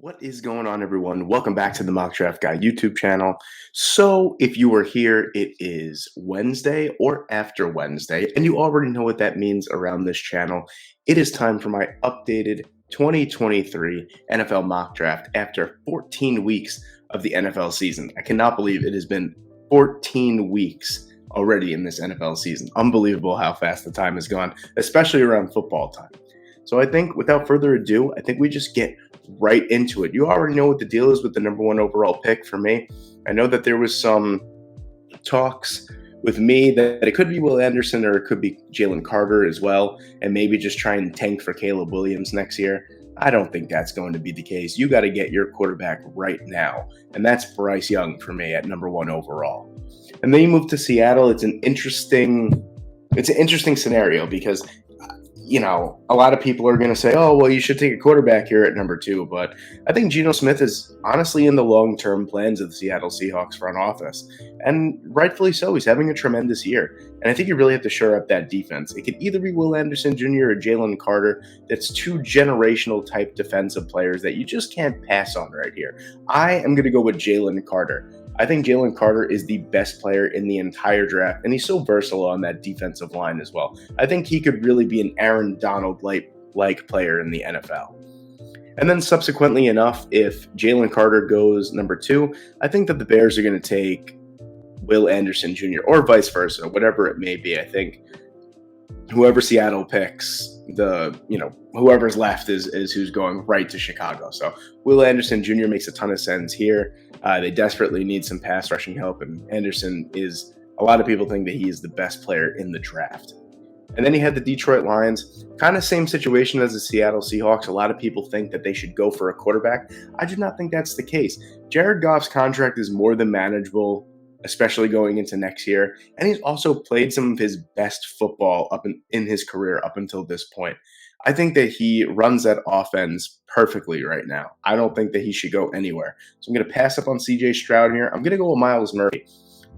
What is going on, everyone? Welcome back to the Mock Draft Guy YouTube channel. So, if you were here, it is Wednesday or after Wednesday, and you already know what that means around this channel. It is time for my updated 2023 NFL Mock Draft after 14 weeks of the NFL season. I cannot believe it has been 14 weeks already in this NFL season. Unbelievable how fast the time has gone, especially around football time. So I think without further ado, I think we just get right into it. You already know what the deal is with the number one overall pick for me. I know that there was some talks with me that it could be Will Anderson or it could be Jalen Carter as well, and maybe just try and tank for Caleb Williams next year. I don't think that's going to be the case. You got to get your quarterback right now, and that's Bryce Young for me at number one overall. And then you move to Seattle. It's an interesting scenario because a lot of people are going to say, oh, well, you should take a quarterback here at number two. But I think Geno Smith is honestly in the long-term plans of the Seattle Seahawks front office. And rightfully so. He's having a tremendous year. And I think you really have to shore up that defense. It could either be Will Anderson Jr. or Jalen Carter. That's two generational type defensive players that you just can't pass on right here. I am going to go with Jalen Carter. I think Jalen Carter is the best player in the entire draft, and he's so versatile on that defensive line as well. I think he could really be an Aaron Donald-like player in the NFL. And then subsequently enough, if Jalen Carter goes number two, I think that the Bears are going to take Will Anderson Jr. or vice versa, whatever it may be. I think whoever Seattle picks, whoever's left is who's going right to Chicago. So Will Anderson Jr. makes a ton of sense here. They desperately need some pass rushing help, and Anderson a lot of people think that he is the best player in the draft. And then you had the Detroit Lions, kind of same situation as the Seattle Seahawks. A lot of people think that they should go for a quarterback. I do not think that's the case. Jared Goff's contract is more than manageable, especially going into next year. And he's also played some of his best football in his career up until this point. I think that he runs that offense perfectly right now. I don't think that he should go anywhere. So I'm going to pass up on C.J. Stroud here. I'm going to go with Myles Murphy.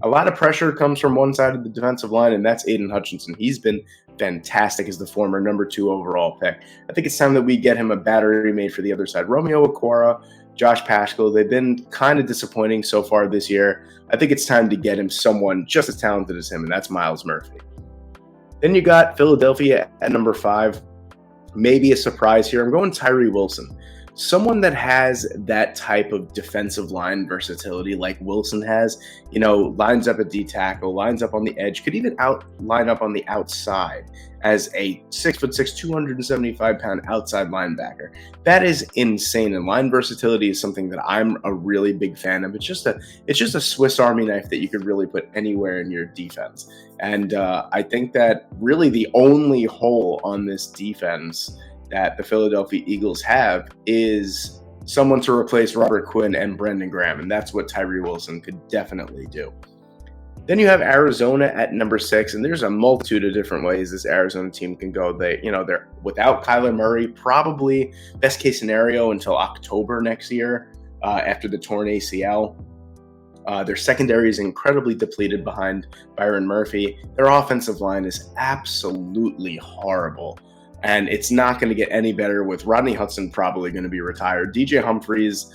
A lot of pressure comes from one side of the defensive line, and that's Aiden Hutchinson. He's been fantastic as the former number two overall pick. I think it's time that we get him a battery made for the other side. Romeo Okwara, Josh Paschal, they've been kind of disappointing so far this year. I think it's time to get him someone just as talented as him, and that's Myles Murphy. Then you got Philadelphia at number five. Maybe a surprise here. I'm going Tyree Wilson. Someone that has that type of defensive line versatility like Wilson has, lines up at D tackle, lines up on the edge, could even line up on the outside as a 6'6", 275-pound outside linebacker. That is insane. And line versatility is something that I'm a really big fan of. It's just a Swiss Army knife that you could really put anywhere in your defense. And I think that really the only hole on this defense that the Philadelphia Eagles have is someone to replace Robert Quinn and Brendan Graham, and that's what Tyree Wilson could definitely do. Then you have Arizona at number six, and there's a multitude of different ways this Arizona team can go. They're without Kyler Murray, probably best case scenario until October next year after the torn ACL. Their secondary is incredibly depleted behind Byron Murphy. Their offensive line is absolutely horrible. And it's not going to get any better with Rodney Hudson probably going to be retired. DJ Humphries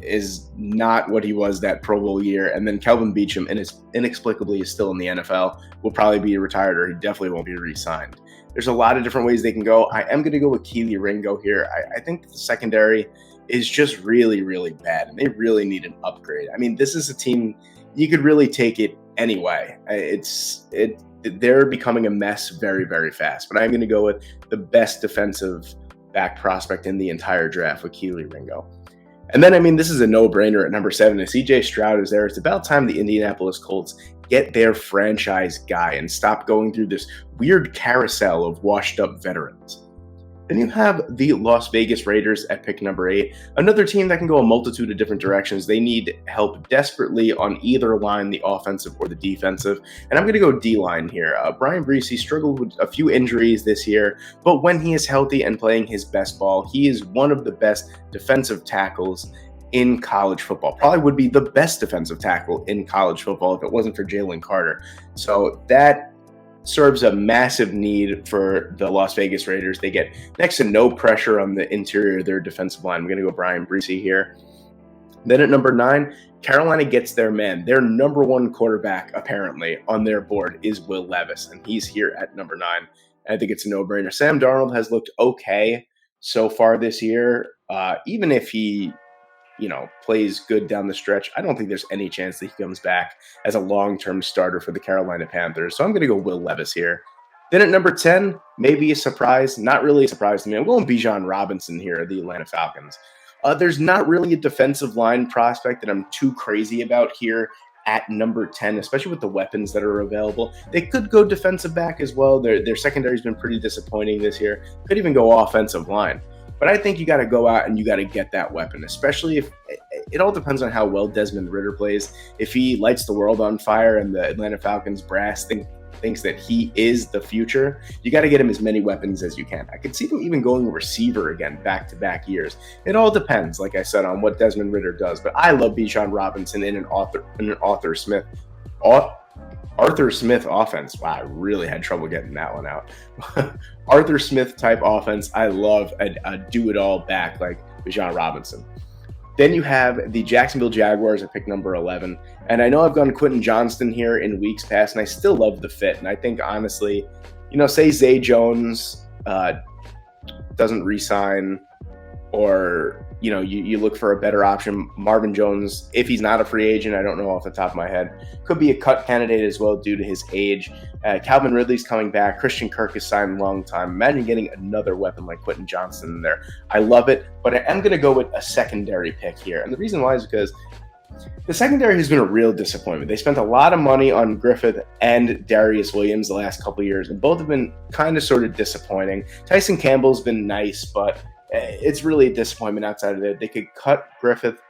is not what he was that Pro Bowl year. And then Kelvin Beachum inexplicably is still in the NFL, will probably be retired, or he definitely won't be re-signed. There's a lot of different ways they can go. I am going to go with Keely Ringo here. I think the secondary is just really, really bad, and they really need an upgrade. I mean, this is a team, you could really take it anyway. They're becoming a mess very, very fast. But I'm going to go with the best defensive back prospect in the entire draft with Keely Ringo. And then, this is a no-brainer at number seven. If C.J. Stroud is there, it's about time the Indianapolis Colts get their franchise guy and stop going through this weird carousel of washed-up veterans. Then you have the Las Vegas Raiders at pick number 8, another team that can go a multitude of different directions. They need help desperately on either line, the offensive or the defensive. And I'm going to go D-line here. Brian Brees struggled with a few injuries this year, but when he is healthy and playing his best ball, he is one of the best defensive tackles in college football. Probably would be the best defensive tackle in college football if it wasn't for Jalen Carter. So that serves a massive need for the Las Vegas Raiders. They get next to no pressure on the interior of their defensive line. I'm going to go Brian Breesy here. Then at number 9, Carolina gets their man. Their number 1 quarterback, apparently, on their board is Will Levis, and he's here at number 9. I think it's a no-brainer. Sam Darnold has looked okay so far this year. Even if he plays good down the stretch, I don't think there's any chance that he comes back as a long-term starter for the Carolina Panthers. So I'm going to go Will Levis here. Then at number 10, maybe a surprise. Not really a surprise to me. I'm going Bijan Robinson here, the Atlanta Falcons. There's not really a defensive line prospect that I'm too crazy about here at number 10, especially with the weapons that are available. They could go defensive back as well. Their secondary's been pretty disappointing this year. Could even go offensive line. But I think you got to go out and you got to get that weapon, especially if it all depends on how well Desmond Ridder plays. If he lights the world on fire and the Atlanta Falcons brass thinks that he is the future, you got to get him as many weapons as you can. I could see them even going receiver again back-to-back years. It all depends, like I said, on what Desmond Ridder does. But I love Bijan Robinson in an Arthur Smith offense. Wow, I really had trouble getting that one out. Arthur Smith type offense. I love a do-it-all back like Bijan Robinson. Then you have the Jacksonville Jaguars at pick number 11. And I know I've gone Quentin Johnston here in weeks past, and I still love the fit. And I think, honestly, say Zay Jones doesn't re-sign, or, you look for a better option. Marvin Jones, if he's not a free agent, I don't know off the top of my head, could be a cut candidate as well due to his age. Calvin Ridley's coming back. Christian Kirk is signed a long time. Imagine getting another weapon like Quentin Johnston in there. I love it, but I am going to go with a secondary pick here. And the reason why is because the secondary has been a real disappointment. They spent a lot of money on Griffith and Darius Williams the last couple of years, and both have been kind of sort of disappointing. Tyson Campbell's been nice, but it's really a disappointment outside of it. They could cut Griffith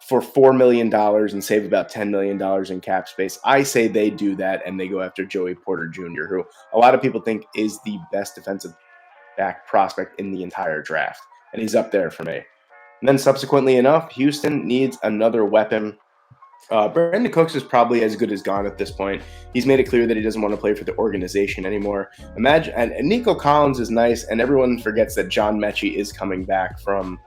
for $4 million and save about $10 million in cap space. I say they do that, and they go after Joey Porter Jr., who a lot of people think is the best defensive back prospect in the entire draft, and he's up there for me. And then subsequently enough, Houston needs another weapon. Brandon Cooks is probably as good as gone at this point. He's made it clear that he doesn't want to play for the organization anymore. Imagine, and Nico Collins is nice, and everyone forgets that John Mechie is coming back from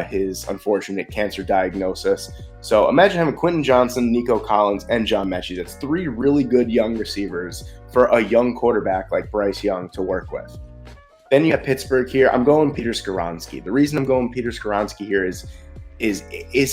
his unfortunate cancer diagnosis. So imagine having Quentin Johnson, Nico Collins, and John Mechie. That's 3 really good young receivers for a young quarterback like Bryce Young to work with. Then you have Pittsburgh here. I'm going Peter Skoronski. The reason I'm going Peter Skoronski here is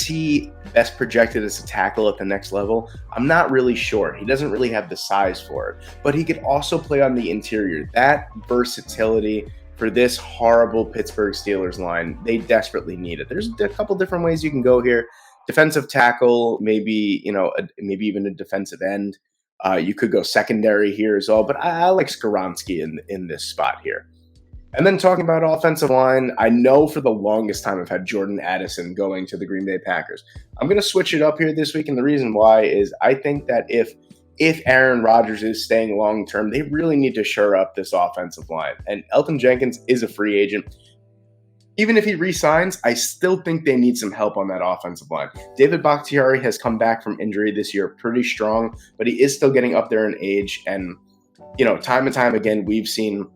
he best projected as a tackle at the next level? I'm not really sure. He doesn't really have the size for it, but he could also play on the interior. That versatility for this horrible Pittsburgh Steelers line, they desperately need it. There's a couple different ways you can go here. Defensive tackle, maybe maybe even a defensive end. You could go secondary here as well, but I like Skoronski in this spot here. And then talking about offensive line, I know for the longest time I've had Jordan Addison going to the Green Bay Packers. I'm going to switch it up here this week, and the reason why is I think that if Aaron Rodgers is staying long-term, they really need to shore up this offensive line. And Elton Jenkins is a free agent. Even if he re-signs, I still think they need some help on that offensive line. David Bakhtiari has come back from injury this year pretty strong, but he is still getting up there in age. And, time and time again, we've seen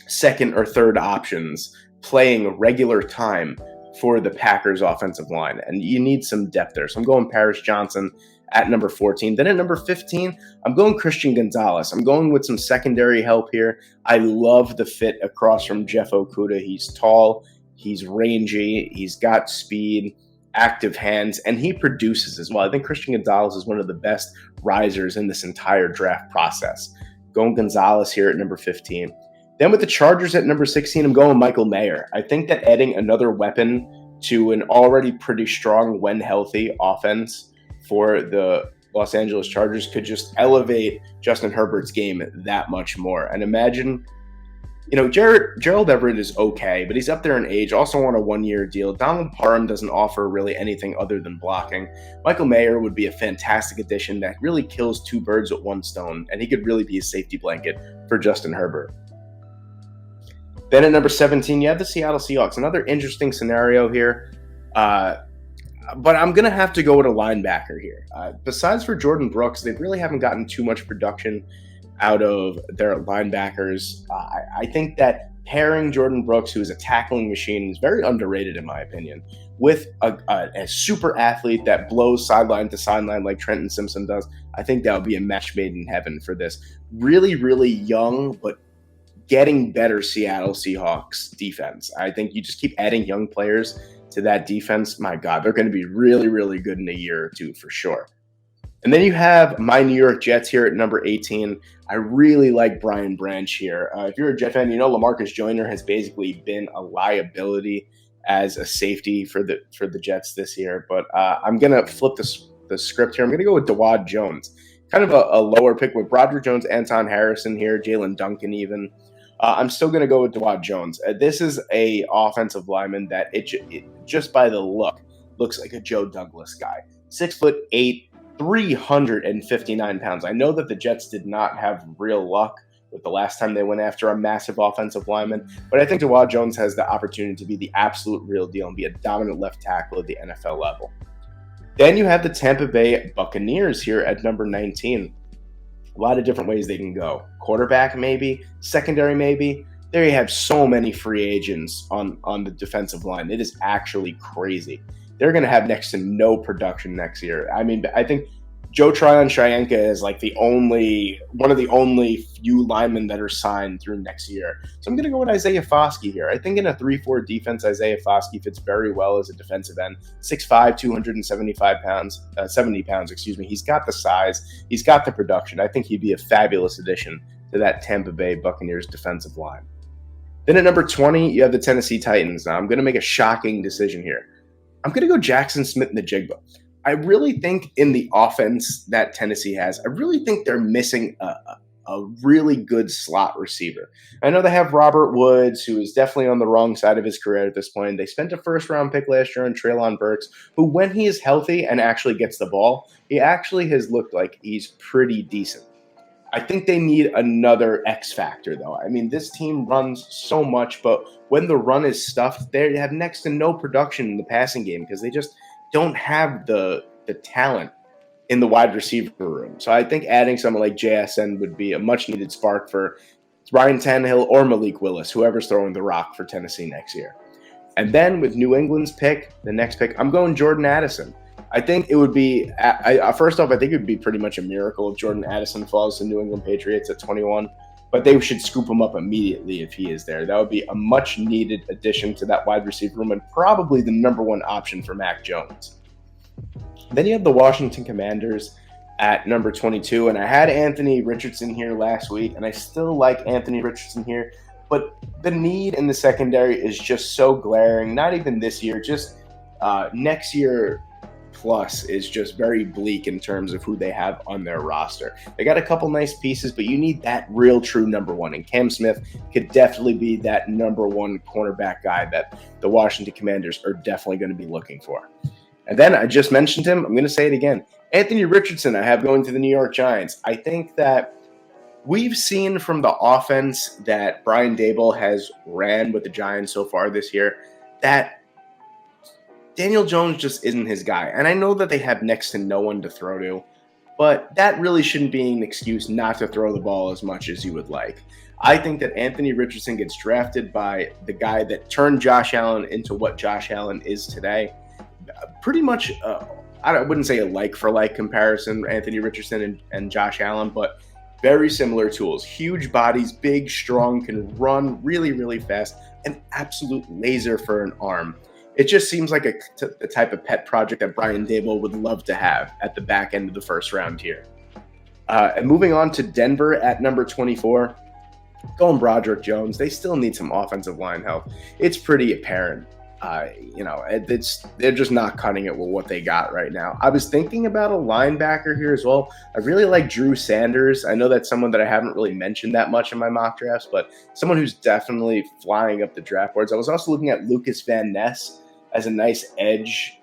second or third options playing regular time for the Packers offensive line, and you need some depth there. So I'm going Paris Johnson at number 14. Then at number 15, I'm going Christian Gonzalez. I'm going with some secondary help here. I love the fit across from Jeff Okudah. He's tall, he's rangy, he's got speed, active hands, and he produces as well. I think Christian Gonzalez is one of the best risers in this entire draft process. Going Gonzalez here at number 15. Then with the Chargers at number 16, I'm going Michael Mayer. I think that adding another weapon to an already pretty strong, when healthy, offense for the Los Angeles Chargers could just elevate Justin Herbert's game that much more. And imagine, Gerald Everett is okay, but he's up there in age, also on a 1-year deal. Donald Parham doesn't offer really anything other than blocking. Michael Mayer would be a fantastic addition that really kills 2 birds with 1 stone, and he could really be a safety blanket for Justin Herbert. Then at number 17, you have the Seattle Seahawks. Another interesting scenario here. But I'm going to have to go with a linebacker here. Besides for Jordan Brooks, they really haven't gotten too much production out of their linebackers. I think that pairing Jordan Brooks, who is a tackling machine, is very underrated in my opinion, with a super athlete that blows sideline to sideline like Trenton Simpson does. I think that would be a match made in heaven for this really, really young but getting better Seattle Seahawks defense. I think you just keep adding young players to that defense. My God, they're going to be really, really good in a year or two for sure. And then you have my New York Jets here at number 18. I really like Brian Branch here. If you're a Jet fan, you know LaMarcus Joyner has basically been a liability as a safety for the Jets this year. But I'm going to flip the script here. I'm going to go with Dawad Jones. Kind of a lower pick with Broderick Jones, Anton Harrison here, Jalen Duncan even. I'm still going to go with Dawad Jones. This is a offensive lineman that it just by the look looks like a Joe Douglas guy. 6'8", 359 pounds. I know that the Jets did not have real luck with the last time they went after a massive offensive lineman, but I think Dawad Jones has the opportunity to be the absolute real deal and be a dominant left tackle at the NFL level. Then you have the Tampa Bay Buccaneers here at number 19. A lot of different ways they can go. Quarterback, maybe. Secondary, maybe. There you have so many free agents on the defensive line. It is actually crazy. They're going to have next to no production next year. I mean, I think Joe Tryon-Shoyinka is like one of the only few linemen that are signed through next year. So I'm going to go with Isaiah Foskey here. I think in a 3-4 defense, Isaiah Foskey fits very well as a defensive end. 6'5", 275 pounds, 70 pounds, excuse me. He's got the size. He's got the production. I think he'd be a fabulous addition to that Tampa Bay Buccaneers defensive line. Then at number 20, you have the Tennessee Titans. Now, I'm going to make a shocking decision here. I'm going to go Jackson Smith-Njigba. I really think in the offense that Tennessee has, I really think they're missing a really good slot receiver. I know they have Robert Woods, who is definitely on the wrong side of his career at this point. They spent a first-round pick last year on Treylon Burks, who when he is healthy and actually gets the ball, he actually has looked like he's pretty decent. I think they need another X factor, though. I mean, this team runs so much, but when the run is stuffed, they have next to no production in the passing game because they just don't have the talent in the wide receiver room. So I think adding someone like JSN would be a much-needed spark for Ryan Tannehill or Malik Willis, whoever's throwing the rock for Tennessee next year. And then with New England's pick, the next pick, I'm going Jordan Addison. I think it would be, first off, I think it would be pretty much a miracle if Jordan Addison falls to New England Patriots at 21, but they should scoop him up immediately if he is there. That would be a much-needed addition to that wide receiver room and probably the number one option for Mac Jones. Then you have the Washington Commanders at number 22, and I had Anthony Richardson here last week, and I still like Anthony Richardson here, but the need in the secondary is just so glaring. Not even this year, just next year plus is just very bleak in terms of who they have on their roster. They got a couple nice pieces, but you need that real true number one, and Cam Smith could definitely be that number one cornerback guy that the Washington Commanders are definitely going to be looking for. And then I just mentioned him. I'm going to say it again. Anthony Richardson, I have going to the New York Giants. I think that we've seen from the offense that Brian Daboll has ran with the Giants so far this year that Daniel Jones just isn't his guy. And I know that they have next to no one to throw to, but that really shouldn't be an excuse not to throw the ball as much as you would like. I think that Anthony Richardson gets drafted by the guy that turned Josh Allen into what Josh Allen is today. Pretty much, I wouldn't say a like-for-like comparison, Anthony Richardson and Josh Allen, but very similar tools. Huge bodies, big, strong, can run really, really fast, an absolute laser for an arm. It just seems like the type of pet project that Brian Daboll would love to have at the back end of the first round here. And moving on to Denver at number 24, going Broderick Jones. They still need some offensive line help. It's pretty apparent. They're just not cutting it with what they got right now. I was thinking about a linebacker here as well. I really like Drew Sanders. I know that's someone that I haven't really mentioned that much in my mock drafts, but someone who's definitely flying up the draft boards. I was also looking at Lucas Van Ness as a nice edge,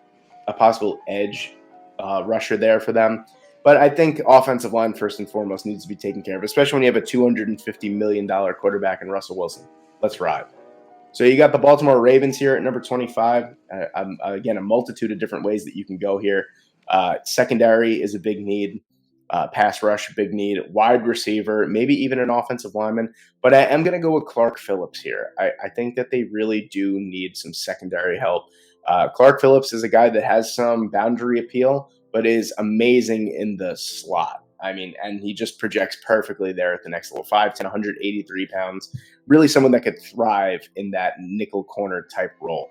a possible edge rusher there for them. But I think offensive line, first and foremost, needs to be taken care of, especially when you have a $250 million quarterback in Russell Wilson. Let's ride. So you got the Baltimore Ravens here at number 25. Again, a multitude of different ways that you can go here. Secondary is a big need. Pass rush, big need. Wide receiver, maybe even an offensive lineman. But I am going to go with Clark Phillips here. I think that they really do need some secondary help. Clark Phillips is a guy that has some boundary appeal, but is amazing in the slot. I mean, and he just projects perfectly there at the next level. 5'10", 183 pounds. Really someone that could thrive in that nickel corner type role.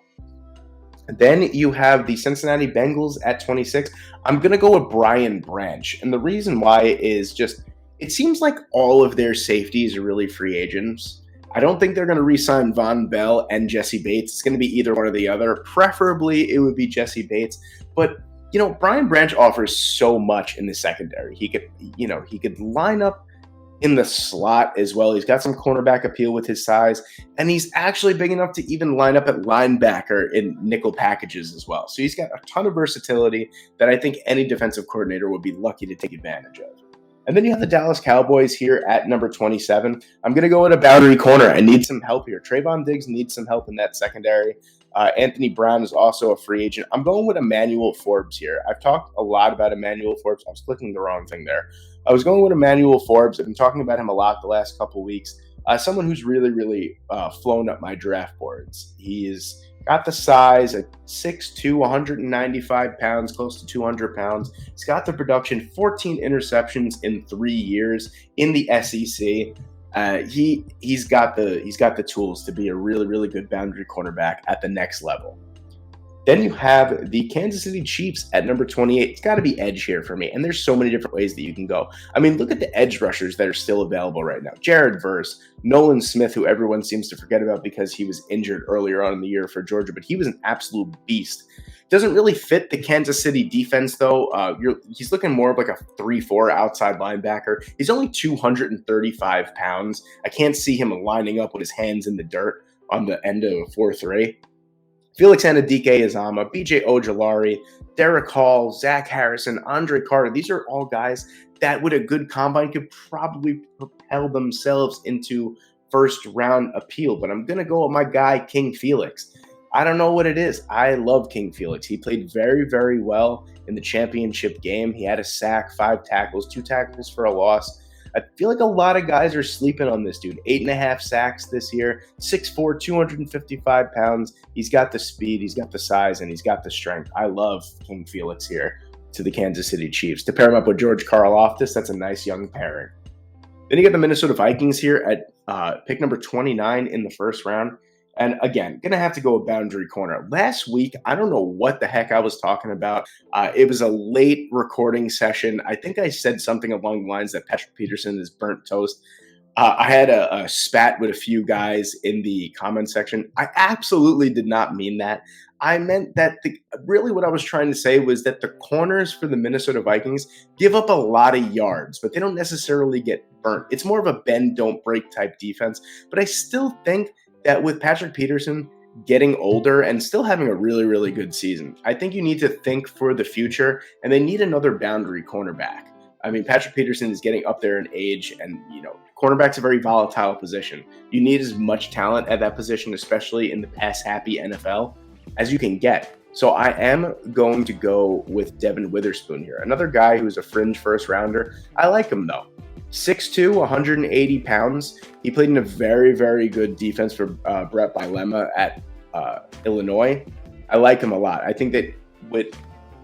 Then you have the Cincinnati Bengals at 26. I'm going to go with Brian Branch. And the reason why is just, it seems like all of their safeties are really free agents. I don't think they're going to re-sign Von Bell and Jesse Bates. It's going to be either one or the other. Preferably, it would be Jesse Bates. But, Brian Branch offers so much in the secondary. He could line up in the slot as well. He's got some cornerback appeal with his size, and he's actually big enough to even line up at linebacker in nickel packages as well. So he's got a ton of versatility that I think any defensive coordinator would be lucky to take advantage of. And then you have the Dallas Cowboys here at number 27. I'm going to go with a boundary corner. I need some help here. Trayvon Diggs needs some help in that secondary. Anthony Brown is also a free agent. I'm going with Emmanuel Forbes here. I've talked a lot about Emmanuel Forbes. I was clicking the wrong thing there. I was going with Emmanuel Forbes. I've been talking about him a lot the last couple weeks. Someone who's really, really flown up my draft boards. He's got the size at 6'2", 195 pounds, close to 200 pounds. He's got the production, 14 interceptions in 3 years in the SEC. He's got the tools to be a really, really good boundary cornerback at the next level. Then you have the Kansas City Chiefs at number 28. It's got to be edge here for me. And there's so many different ways that you can go. I mean, look at the edge rushers that are still available right now. Jared Verse, Nolan Smith, who everyone seems to forget about because he was injured earlier on in the year for Georgia, but he was an absolute beast. Doesn't really fit the Kansas City defense, though. He's looking more of like a 3-4 outside linebacker. He's only 235 pounds. I can't see him lining up with his hands in the dirt on the end of a 4-3. Felix Anudike-Uzomah, BJ Ojulari, Derek Hall, Zach Harrison, Andre Carter. These are all guys that with a good combine could probably propel themselves into first round appeal. But I'm going to go with my guy, King Felix. I don't know what it is. I love King Felix. He played very, very well in the championship game. He had a sack, 5 tackles, 2 tackles for a loss. I feel like a lot of guys are sleeping on this dude. 8.5 sacks this year, 6'4", 255 pounds. He's got the speed, he's got the size, and he's got the strength. I love King Felix here to the Kansas City Chiefs. To pair him up with George Karlaftis, that's a nice young pairing. Then you get the Minnesota Vikings here at pick number 29 in the first round. And again, going to have to go with boundary corner. Last week, I don't know what the heck I was talking about. It was a late recording session. I think I said something along the lines that Patrick Peterson is burnt toast. I had a spat with a few guys in the comment section. I absolutely did not mean that. I meant that really what I was trying to say was that the corners for the Minnesota Vikings give up a lot of yards, but they don't necessarily get burnt. It's more of a bend, don't break type defense. But I still think that with Patrick Peterson getting older and still having a really, really good season, I think you need to think for the future, and they need another boundary cornerback. I mean, Patrick Peterson is getting up there in age, and, cornerback's a very volatile position. You need as much talent at that position, especially in the pass-happy NFL, as you can get. So I am going to go with Devin Witherspoon here, another guy who's a fringe first-rounder. I like him, though. 6'2", 180 pounds. He played in a very, very good defense for Brett Bielema at Illinois. I like him a lot. I think that with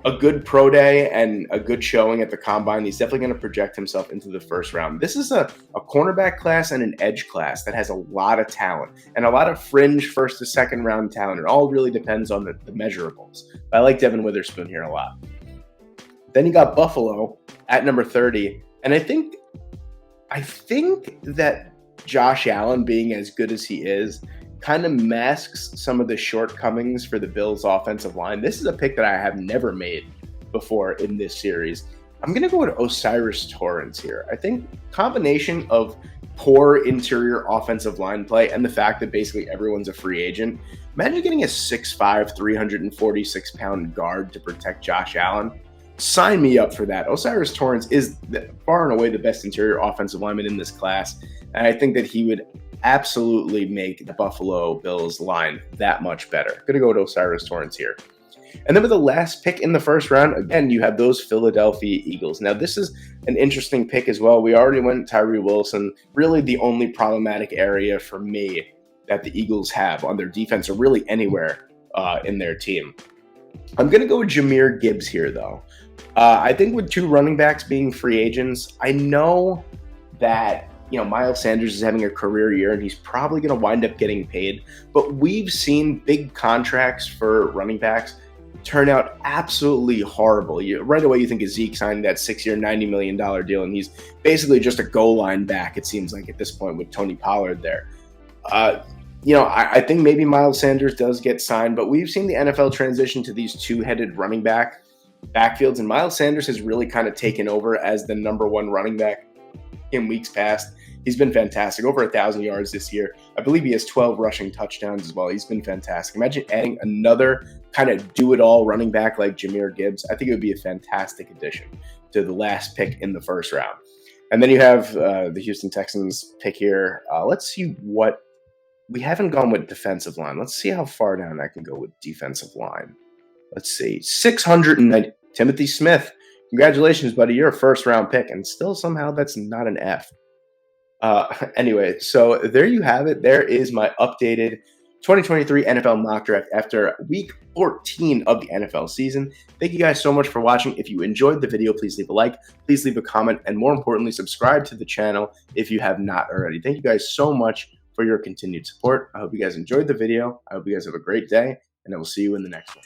a good pro day and a good showing at the combine, he's definitely going to project himself into the first round. This is a cornerback class and an edge class that has a lot of talent and a lot of fringe first to second round talent. It all really depends on the measurables. But I like Devin Witherspoon here a lot. Then you got Buffalo at number 30. And I think that Josh Allen, being as good as he is, kind of masks some of the shortcomings for the Bills' offensive line. This is a pick that I have never made before in this series. I'm going to go with O'Cyrus Torrence here. I think combination of poor interior offensive line play and the fact that basically everyone's a free agent. Imagine getting a 6'5", 346-pound guard to protect Josh Allen. Sign me up for that. O'Cyrus Torrence is far and away the best interior offensive lineman in this class, and I think that he would absolutely make the Buffalo Bills line that much better. Going to go to O'Cyrus Torrence here. And then with the last pick in the first round, again, you have those Philadelphia Eagles. Now, this is an interesting pick as well. We already went Tyree Wilson, really the only problematic area for me that the Eagles have on their defense or really anywhere in their team. I'm going to go with Jahmyr Gibbs here, though. I think with 2 running backs being free agents, I know that Miles Sanders is having a career year and he's probably going to wind up getting paid. But we've seen big contracts for running backs turn out absolutely horrible. Right away, you think of Zeke signing that 6-year, $90 million deal, and he's basically just a goal line back, it seems like, at this point with Tony Pollard there. I think maybe Miles Sanders does get signed, but we've seen the NFL transition to these 2-headed running backfields, and Miles Sanders has really kind of taken over as the number 1 running back in weeks past. He's been fantastic, over 1,000 yards this year. I believe he has 12 rushing touchdowns as well. He's been fantastic. Imagine adding another kind of do-it-all running back like Jahmyr Gibbs. I think it would be a fantastic addition to the last pick in the first round. And then you have the Houston Texans pick here. Let's see what – we haven't gone with defensive line. Let's see how far down I can go with defensive line. Let's see. 690. Timothy Smith. Congratulations, buddy. You're a first-round pick, and still somehow that's not an F. Anyway, so there you have it. There is my updated 2023 NFL mock draft after week 14 of the NFL season. Thank you guys so much for watching. If you enjoyed the video, please leave a like, please leave a comment, and more importantly, subscribe to the channel if you have not already. Thank you guys so much for your continued support. I hope you guys enjoyed the video. I hope you guys have a great day, and I will see you in the next one.